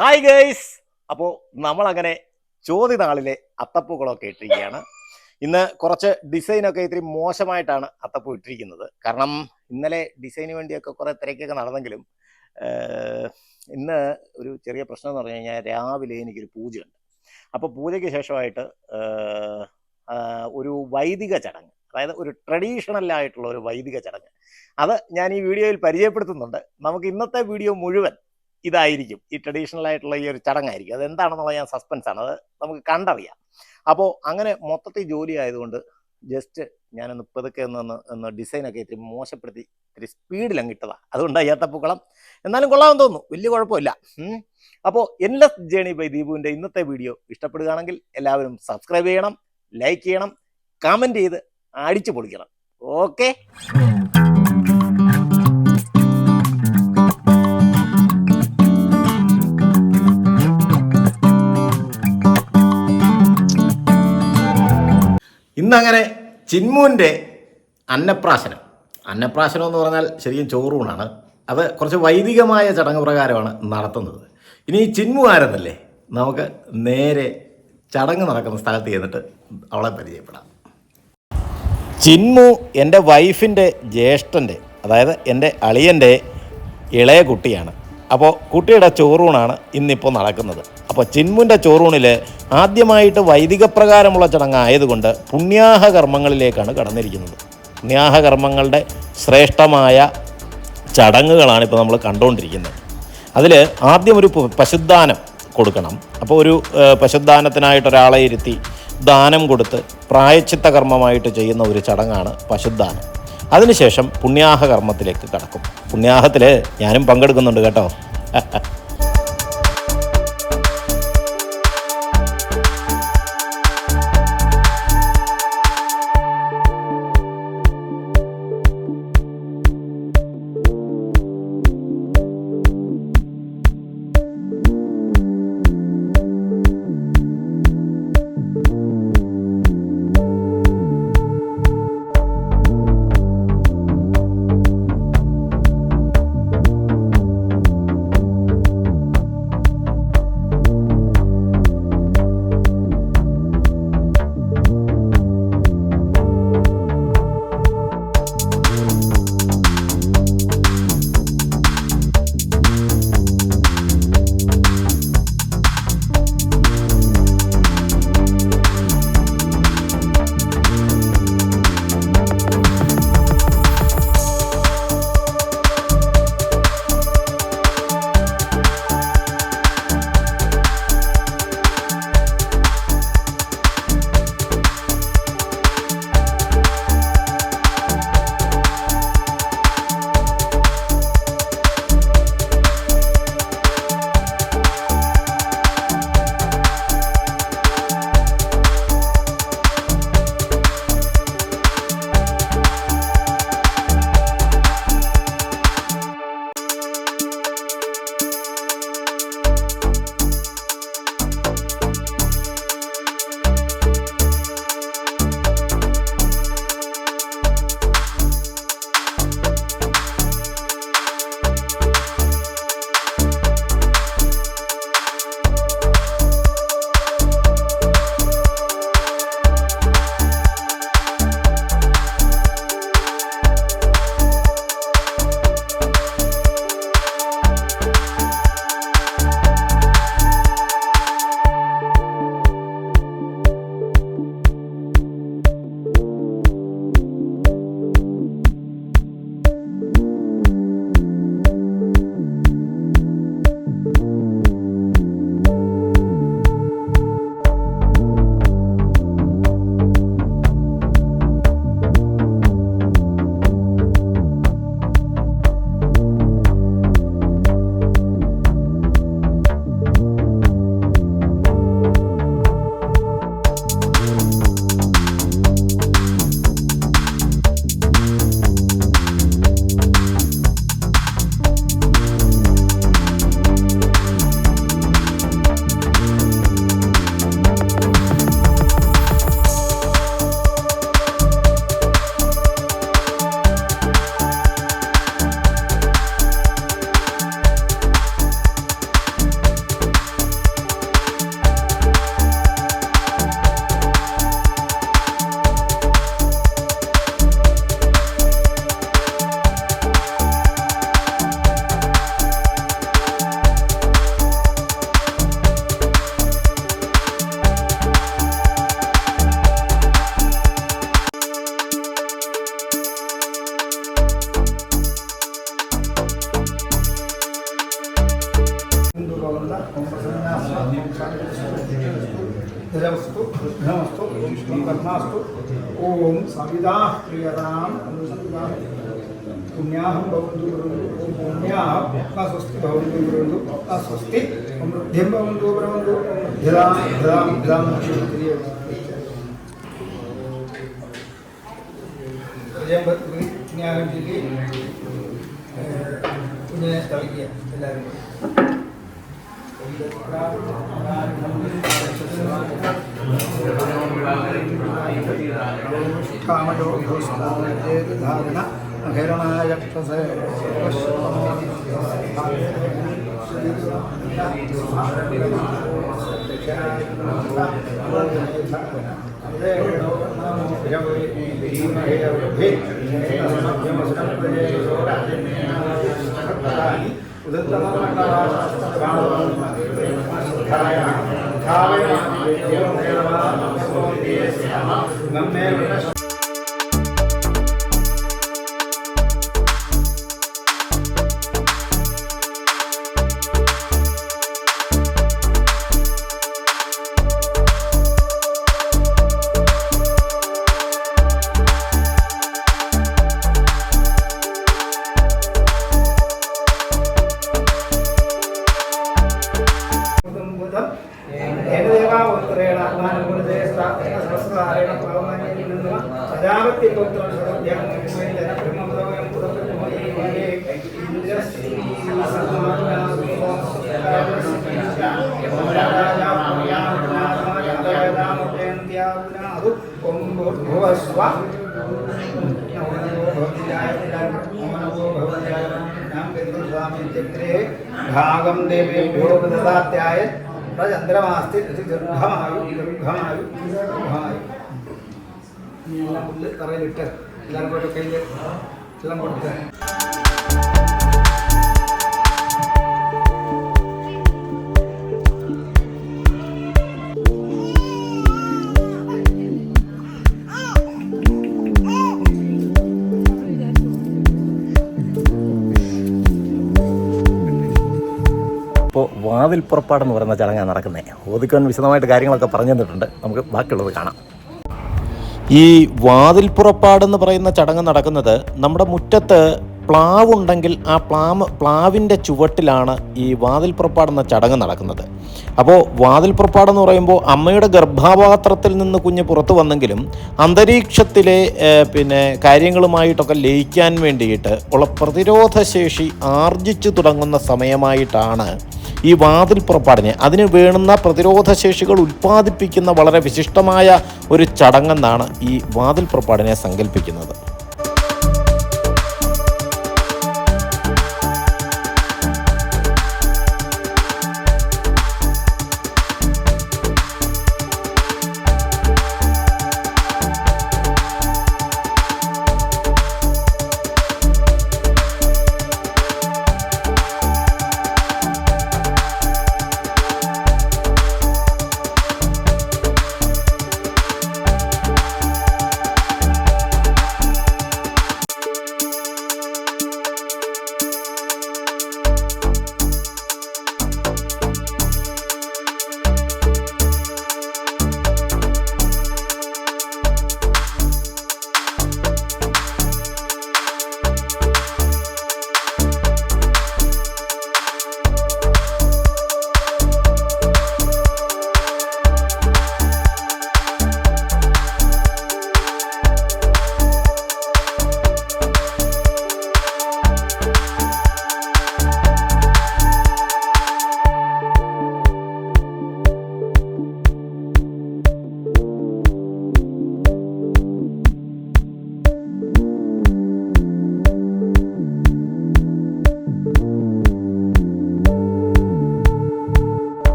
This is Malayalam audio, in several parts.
Hi guys. അപ്പോൾ നമ്മളങ്ങനെ ചോദ്യനാളിലെ അത്തപ്പൂക്കളമൊക്കെ ഇട്ടിരിക്കുകയാണ്. ഇന്ന് കുറച്ച് ഡിസൈനൊക്കെ ഇത്തിരി മോശമായിട്ടാണ് അത്തപ്പൂ ഇട്ടിരിക്കുന്നത്. കാരണം ഇന്നലെ ഡിസൈന് വേണ്ടിയൊക്കെ കുറേ തിരക്കൊക്കെ നടന്നെങ്കിലും ഇന്ന് ഒരു ചെറിയ പ്രശ്നം എന്ന് പറഞ്ഞു കഴിഞ്ഞാൽ രാവിലെ എനിക്കൊരു പൂജയുണ്ട്. അപ്പോൾ പൂജയ്ക്ക് ശേഷമായിട്ട് ഒരു വൈദിക ചടങ്ങ്, അതായത് ഒരു ട്രഡീഷണൽ ആയിട്ടുള്ള ഒരു വൈദിക ചടങ്ങ്, അത് ഞാൻ ഈ വീഡിയോയിൽ പരിചയപ്പെടുത്തുന്നുണ്ട്. നമുക്ക് ഇന്നത്തെ വീഡിയോ മുഴുവൻ ഇതായിരിക്കും, ഈ ട്രഡീഷണൽ ആയിട്ടുള്ള ഈ ഒരു ചടങ്ങായിരിക്കും. അതെന്താണെന്നുള്ള ഞാൻ സസ്പെൻസ് ആണ്, അത് നമുക്ക് അപ്പോൾ അങ്ങനെ മൊത്തത്തിൽ ജോലി ആയതുകൊണ്ട് ജസ്റ്റ് ഞാനൊന്ന് പതുക്കെ ഒന്ന് ഡിസൈനൊക്കെ ഇത്തിരി മോശപ്പെടുത്തി ഇത്തിരി സ്പീഡിൽ അങ്ങിട്ടതാണ്. അതുകൊണ്ട് ഏത്തപ്പൂക്കളം എന്നാലും കൊള്ളാമെന്ന് തോന്നുന്നു, വലിയ കുഴപ്പമില്ല. അപ്പോൾ എൻലെസ് ജേണി ബൈ ദീപുവിൻ്റെ ഇന്നത്തെ വീഡിയോ ഇഷ്ടപ്പെടുകയാണെങ്കിൽ എല്ലാവരും സബ്സ്ക്രൈബ് ചെയ്യണം, ലൈക്ക് ചെയ്യണം, കമൻറ്റ് ചെയ്ത് അടിച്ചു പൊളിക്കണം. ഓക്കെ. ഇന്നങ്ങനെ ചിന്മുവിൻ്റെ അന്നപ്രാശനം എന്ന് പറഞ്ഞാൽ ശരിക്കും ചോറൂണാണ്. അത് കുറച്ച് വൈദികമായ ചടങ്ങ് പ്രകാരമാണ് നടത്തുന്നത്. ഇനി ഈ ചിന്മു ആരെന്നല്ലേ, നമുക്ക് നേരെ ചടങ്ങ് നടക്കുന്ന സ്ഥലത്ത് ചെന്നിട്ട് അവളെ പരിചയപ്പെടാം. ചിന്മു എൻ്റെ വൈഫിൻ്റെ ജ്യേഷ്ഠൻ്റെ, അതായത് എൻ്റെ അളിയൻ്റെ ഇളയ കുട്ടിയാണ്. അപ്പോൾ കുട്ടിയുടെ ചോറൂണാണ് ഇന്നിപ്പോൾ നടക്കുന്നത്. അപ്പോൾ ചിന്മുൻ്റെ ചോറൂണിൽ ആദ്യമായിട്ട് വൈദിക പ്രകാരമുള്ള ചടങ്ങായതുകൊണ്ട് പുണ്യാഹ കർമ്മങ്ങളിലേക്കാണ് കടന്നിരിക്കുന്നത്. പുണ്യാഹ കർമ്മങ്ങളുടെ ശ്രേഷ്ഠമായ ചടങ്ങുകളാണ് ഇപ്പോൾ നമ്മൾ കണ്ടുകൊണ്ടിരിക്കുന്നത്. അതിൽ ആദ്യം ഒരു പശുദാനം കൊടുക്കണം. അപ്പോൾ ഒരു പശുദാനത്തിനായിട്ട് ഒരാളെ ഇരുത്തി ദാനം കൊടുത്ത് പ്രായശ്ചിത്ത കർമ്മമായിട്ട് ചെയ്യുന്ന ഒരു ചടങ്ങാണ് പശുദാനം. അതിനുശേഷം പുണ്യാഹ കർമ്മത്തിലേക്ക് കടക്കും. പുണ്യാഹത്തിൽ ഞാനും പങ്കെടുക്കുന്നുണ്ട് കേട്ടോ. जलमस्तु बुद्धमस्तु कर्मास्तु ओम सविता प्रियताम पुण्याहं भवन्तु पुण्याः स्वस्ति भवन्तु स्वस्ति समृद्धिं भवन्तु भवन्तु धिरां धिरां धिरां ज्ञाനം ചൊല്ലി കുഞ്ഞിനെ തളിക്കുക എല്ലാവരും ധാരണ അഖിരണായ ഭാഗം ദേവേഭ്യോ ദദാത്യായ ചന്ദ്രമാസ്തി ദീർഘമായു ദീർഘമായു ദീർഘമായു. എല്ലാം പുല്ല് തറയിലിട്ട് എല്ലാവരും പോയിട്ട് കയ്യിൽ എല്ലാം കൊടുത്ത് ഇപ്പോൾ വാതിൽ പുറപ്പാടെന്ന് പറയുന്ന ചടങ്ങാണ് നടക്കുന്നത്. ഓദിക്കൻ വിശദമായിട്ട് കാര്യങ്ങളൊക്കെ പറഞ്ഞു തന്നിട്ടുണ്ട്. നമുക്ക് ബാക്കിയുള്ളത് കാണാം. ഈ വാതിൽ പുറപ്പാടെന്ന് പറയുന്ന ചടങ്ങ് നടക്കുന്നത് നമ്മുടെ മുറ്റത്ത് പ്ലാവുണ്ടെങ്കിൽ ആ പ്ലാവിൻ്റെ ചുവട്ടിലാണ് ഈ വാതിൽ പുറപ്പാടെന്ന ചടങ്ങ് നടക്കുന്നത്. അപ്പോൾ വാതിൽ പുറപ്പാടെന്ന് പറയുമ്പോൾ അമ്മയുടെ ഗർഭപാത്രത്തിൽ നിന്ന് കുഞ്ഞ് പുറത്തു വന്നെങ്കിലും അന്തരീക്ഷത്തിലെ കാര്യങ്ങളുമായിട്ടൊക്കെ ലയിക്കാൻ വേണ്ടിയിട്ട് ഉള്ള പ്രതിരോധശേഷി ആർജിച്ചു തുടങ്ങുന്ന സമയമായിട്ടാണ് ഈ വാതിൽ പുറപ്പാടിനെ, അതിന് വേണ്ടുന്ന പ്രതിരോധശേഷികൾ ഉൽപ്പാദിപ്പിക്കുന്ന വളരെ വിശിഷ്ടമായ ഒരു ചടങ്ങെന്നാണ് ഈ വാതിൽ പുറപ്പാടിനെ സങ്കല്പിക്കുന്നത്.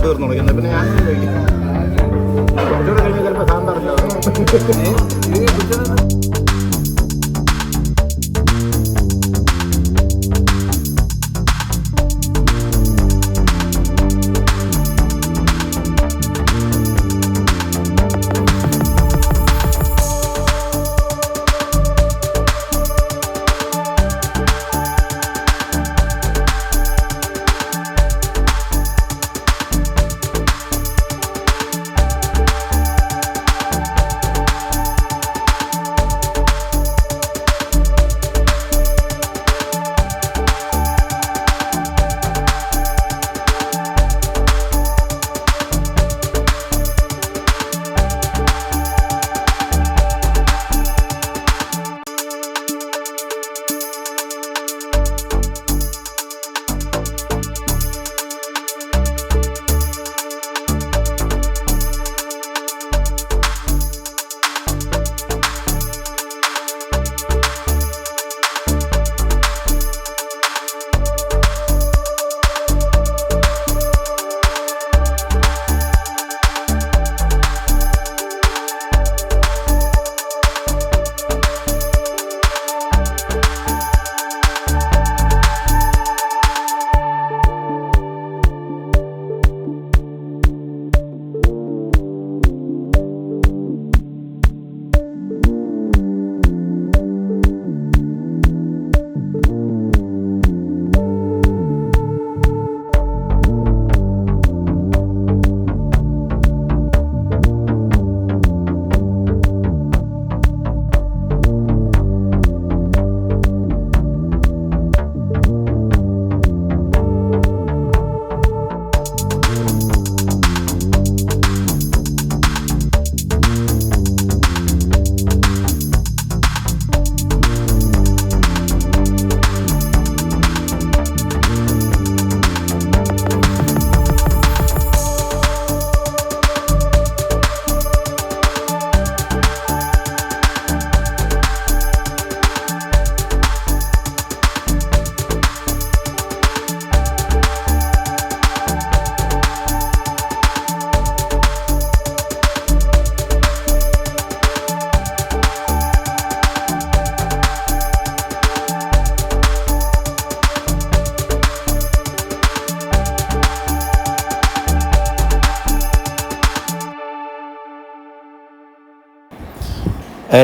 തീർന്നോളൂ. എന്നാൽ പിന്നെ ഞാൻ കഴിക്കും. കുറച്ചുകൂടെ കഴിഞ്ഞ് ചിലപ്പോൾ സാമ്പാർ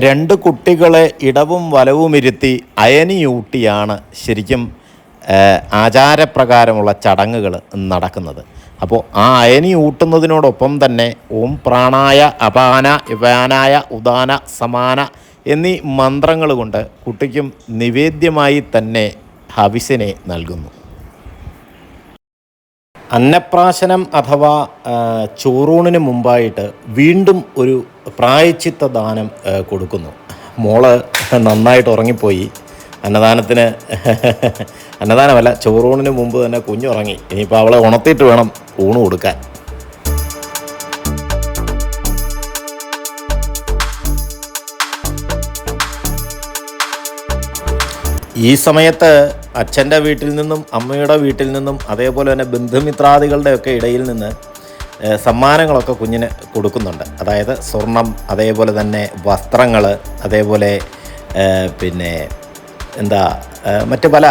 രണ്ട് കുട്ടികളെ ഇടവും വലവുമിരുത്തി അയനിയൂട്ടിയാണ് ശരിക്കും ആചാരപ്രകാരമുള്ള ചടങ്ങുകൾ നടക്കുന്നത്. അപ്പോൾ ആ അയനി ഊട്ടുന്നതിനോടൊപ്പം തന്നെ ഓം പ്രാണായ അപാന വ്യാനായ ഉദാന സമാന എന്നീ മന്ത്രങ്ങൾ കൊണ്ട് കുട്ടിക്കും നിവേദ്യമായി തന്നെ ഹവിസിനെ നൽകുന്നു. അന്നപ്രാശനം അഥവാ ചോറൂണിന് മുമ്പായിട്ട് വീണ്ടും ഒരു പ്രായശ്ചിത്ത ദാനം കൊടുക്കുന്നു. മോള് നന്നായിട്ട് ഉറങ്ങിപ്പോയി. അന്നദാനമല്ല, ചോറൂണിന് മുമ്പ് തന്നെ കുഞ്ഞുറങ്ങി. ഇനിയിപ്പോൾ അവളെ ഉണർത്തിയിട്ട് വേണം ഊണ് കൊടുക്കാൻ. ഈ സമയത്ത് അച്ഛൻ്റെ വീട്ടിൽ നിന്നും അമ്മയുടെ വീട്ടിൽ നിന്നും അതേപോലെ തന്നെ ബന്ധുമിത്രാദികളുടെയൊക്കെ ഇടയിൽ നിന്ന് സമ്മാനങ്ങളൊക്കെ കുഞ്ഞിന് കൊടുക്കുന്നുണ്ട്. അതായത് സ്വർണം, അതേപോലെ തന്നെ വസ്ത്രങ്ങൾ, അതേപോലെ പിന്നെ മറ്റ് പല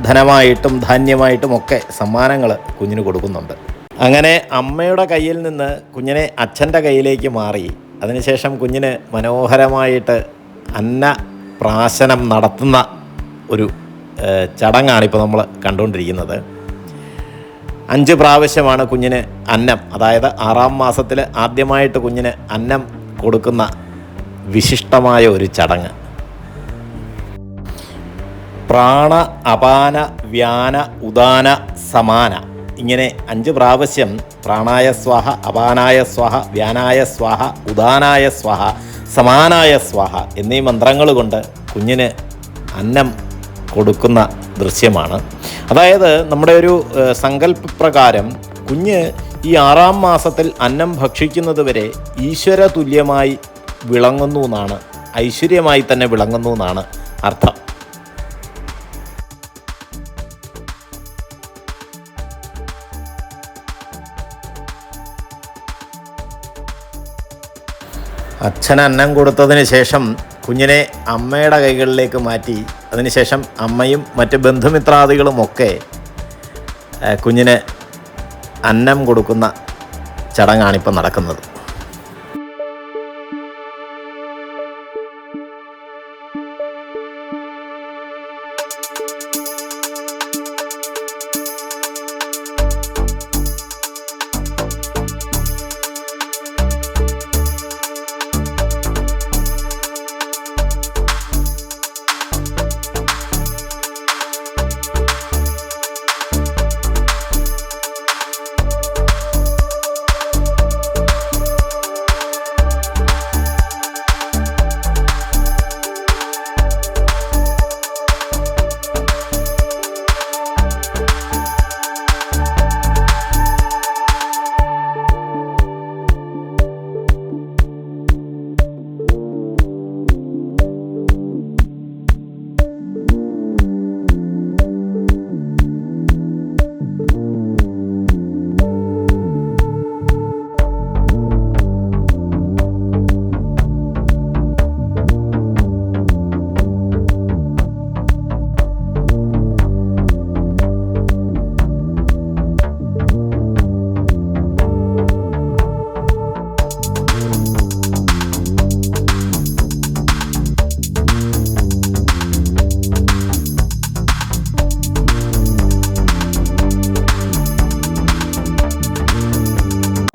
ധനമായിട്ടും ധാന്യമായിട്ടും ഒക്കെ സമ്മാനങ്ങൾ കുഞ്ഞിന് കൊടുക്കുന്നുണ്ട്. അങ്ങനെ അമ്മയുടെ കയ്യിൽ നിന്ന് കുഞ്ഞിനെ അച്ഛൻ്റെ കയ്യിലേക്ക് മാറി അതിനുശേഷം കുഞ്ഞിന് മനോഹരമായിട്ട് അന്നപ്രാശനം നടത്തുന്ന ഒരു ചടങ്ങാണിപ്പോൾ നമ്മൾ കണ്ടുകൊണ്ടിരിക്കുന്നത്. 5 പ്രാവശ്യമാണ് കുഞ്ഞിന് അന്നം, അതായത് 6-ാം മാസത്തിൽ ആദ്യമായിട്ട് കുഞ്ഞിന് അന്നം കൊടുക്കുന്ന വിശിഷ്ടമായ ഒരു ചടങ്ങ്. പ്രാണ അപാന വ്യാന ഉദാന സമാന ഇങ്ങനെ 5 പ്രാവശ്യം പ്രാണായ സ്വാഹ, അപാനായ സ്വാഹ, വ്യാനായ സ്വാഹ, ഉദാനായ സ്വാഹ, സമാനായ സ്വാഹ എന്നീ മന്ത്രങ്ങൾ കൊണ്ട് കുഞ്ഞിന് അന്നം കൊടുക്കുന്ന ദൃശ്യമാണ്. അതായത് നമ്മുടെ ഒരു സങ്കല്പപ്രകാരം കുഞ്ഞ് ഈ 6-ാം മാസത്തിൽ അന്നം ഭക്ഷിക്കുന്നത് വരെ ഈശ്വര തുല്യമായി വിളങ്ങുന്നു എന്നാണ്, ഐശ്വര്യമായി തന്നെ വിളങ്ങുന്നു എന്നാണ് അർത്ഥം. അച്ഛൻ അന്നം കൊടുത്തതിന് ശേഷം കുഞ്ഞിനെ അമ്മയുടെ കൈകളിലേക്ക് മാറ്റി അതിനുശേഷം അമ്മയും മറ്റ് ബന്ധുമിത്രാദികളുമൊക്കെ കുഞ്ഞിന് അന്നം കൊടുക്കുന്ന ചടങ്ങാണിപ്പോൾ നടക്കുന്നത്.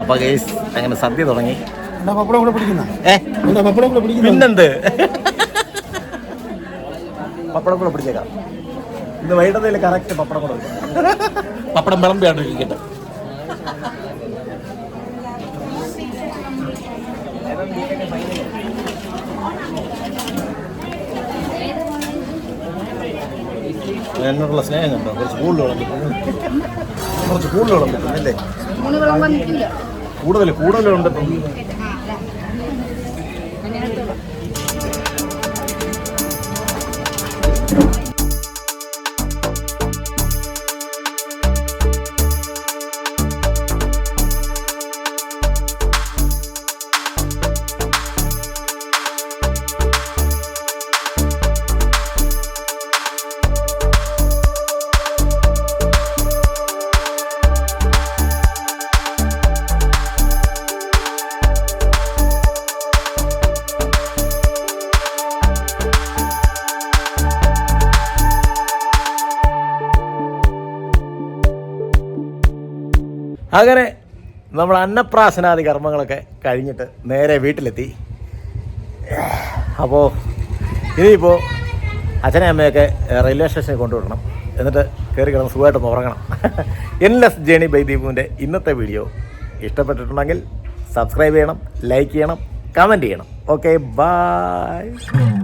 അപ്പോൾ ഗൈസ് അങ്ങനെ സദ്യ തുടങ്ങി. പപ്പടം കൂടെ പിടിക്കുന്ന പിന്നെന്ത് പപ്പടം കൂടെ പിടിച്ചേക്കാം. ഇന്ന് വൈകിട്ടത്തിൽ കറക്റ്റ് പപ്പടം കൂടെ പപ്പടം വിളമ്പിയാണ് ഇരിക്കട്ടെ. എന്നോടുള്ള സ്നേഹം കണ്ടോ? കുറച്ച് കൂടുതൽ വിളമ്പില്ലേ? കൂടുതലുണ്ട്. അങ്ങനെ നമ്മൾ അന്നപ്രാശനാദി കർമ്മങ്ങളൊക്കെ കഴിഞ്ഞിട്ട് നേരെ വീട്ടിലെത്തി. അപ്പോൾ ഇനിയിപ്പോൾ അച്ഛനെ അമ്മയൊക്കെ റെയിൽവേ സ്റ്റേഷനിൽ കൊണ്ടുവിടണം. എന്നിട്ട് കയറി കിടന്ന് സുഖമായിട്ടൊന്ന് ഉറങ്ങണം. എൻലെസ് ജേണി ബൈ ദീപുവിൻ്റെ ഇന്നത്തെ വീഡിയോ ഇഷ്ടപ്പെട്ടിട്ടുണ്ടെങ്കിൽ സബ്സ്ക്രൈബ് ചെയ്യണം, ലൈക്ക് ചെയ്യണം, കമൻറ്റ് ചെയ്യണം. Okay, by.